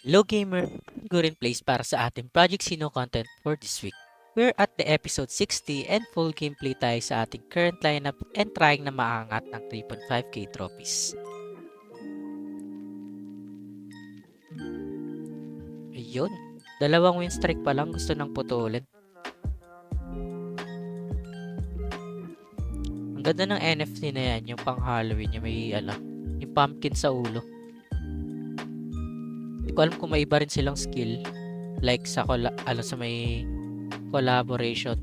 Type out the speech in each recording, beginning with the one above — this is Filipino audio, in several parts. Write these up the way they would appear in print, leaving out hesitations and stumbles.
Hello gamer, good in place para sa ating Project Sino content for this week. We're at the episode 60 and full gameplay tayo sa ating current lineup and trying na maangat ng 3.5k trophies. Ayun, dalawang win streak pa lang gusto nang putulin. Ang ganda ng NFT na yan, yung pang Halloween, yung may yung pumpkin sa ulo. Hindi ko alam kung may iba rin silang skill like sa sa may collaboration.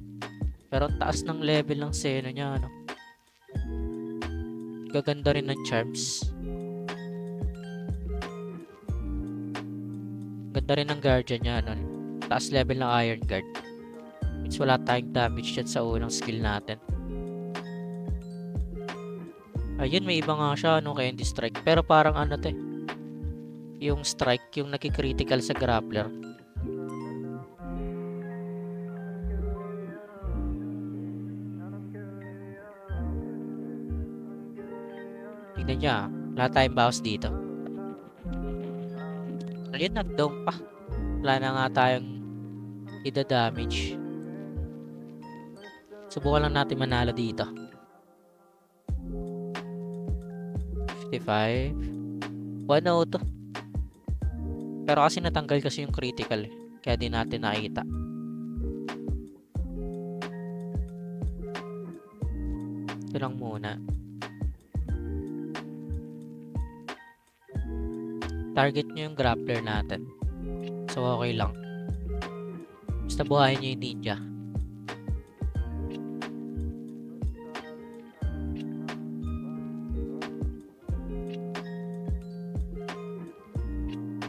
Pero ang taas ng level ng Seno niya, Gaganda rin ng charms. Ganda rin ng guardian niya, Taas level ng Iron Guard. Means wala tayong damage dyan sa unang skill natin. Ayun, may iba nga siya, Candy Strike. Pero parang yung strike, yung naki-critical sa grappler. Tignan niya, wala tayong bawas dito. Ayun, nag-down pa. Wala na nga tayong ida-damage. Subukan lang natin manalo dito. 55. 1-0 to. Pero kasi natanggal kasi yung critical kaya di natin nakita. Ito lang muna. Target nyo yung grappler natin. So okay lang. Basta buhayin nyo yung ninja.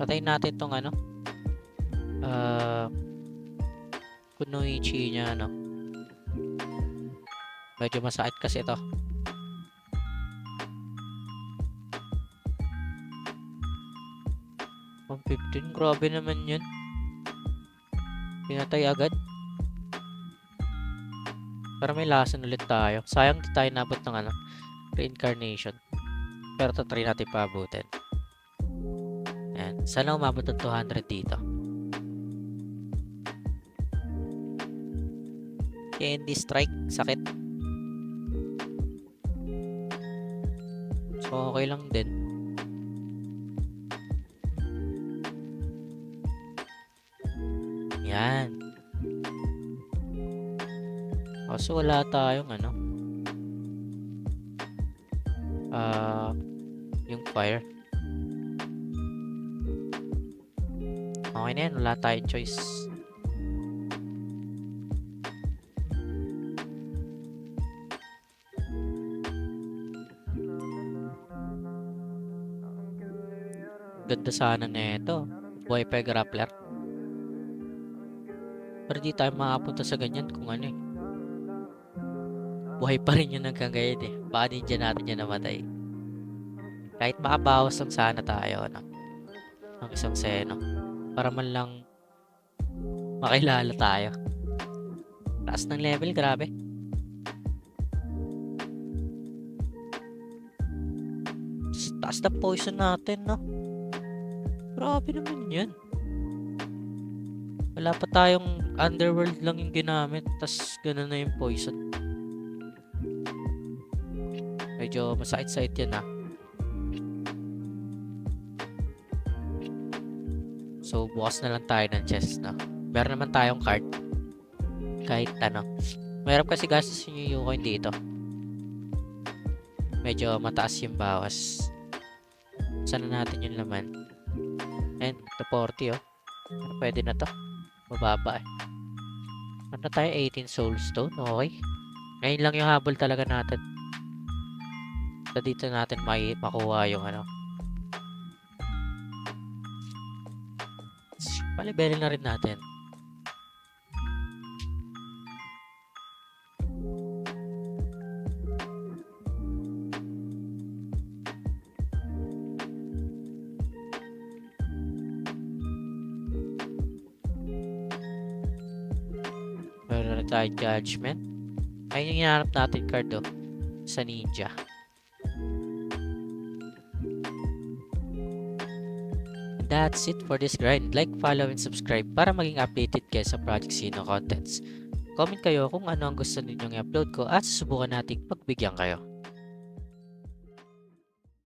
Patayin natin tong Kunoichi niya Medyo masakit kasi ito. Pang 15, grabe naman yun. Pinatay agad. Pero may lason ulit tayo. Sayang di tayo nabot ng reincarnation. Pero tatry natin paabutin. Ayan. Sana umabot ng 200 dito. Candy Strike. Sakit. So, okay lang din. Yan. Kaso wala tayong yung fire. Okay na yan. Wala tayong choice. Ganda sana na ito. Buhay pa yung grappler. Pero di tayo makapunta sa ganyan kung buhay pa rin yung nagkagayon Baka ninja natin yan namatay. Kahit makabawas lang sana tayo ng isang seno. Para man lang makilala tayo. Taas ng level, grabe. Taas na poison natin, Grabe naman yan. Wala pa tayong underworld lang yung ginamit. Tas ganun na yung poison. Medyo masakit-sakit yan So bukas na lang tayo ng chest Meron naman tayong card. Kahit Mayroon kasi gastos yung coin dito. Medyo mataas yung bawas. Sana natin yung laman. And the 40 Pwede na to. Mababa Ano tayo? 18 soulstone. Okay. Ngayon lang yung habol talaga natin. So dito natin makuha yung palibelin na rin natin. Meron na tayo judgment. Ayun yung hinahanap natin card sa ninja. that's it for this grind. Like, follow, and subscribe para maging updated kayo sa Project Sino contents. Comment kayo kung ano ang gusto ninyong i-upload ko at susubukan nating pagbigyan kayo.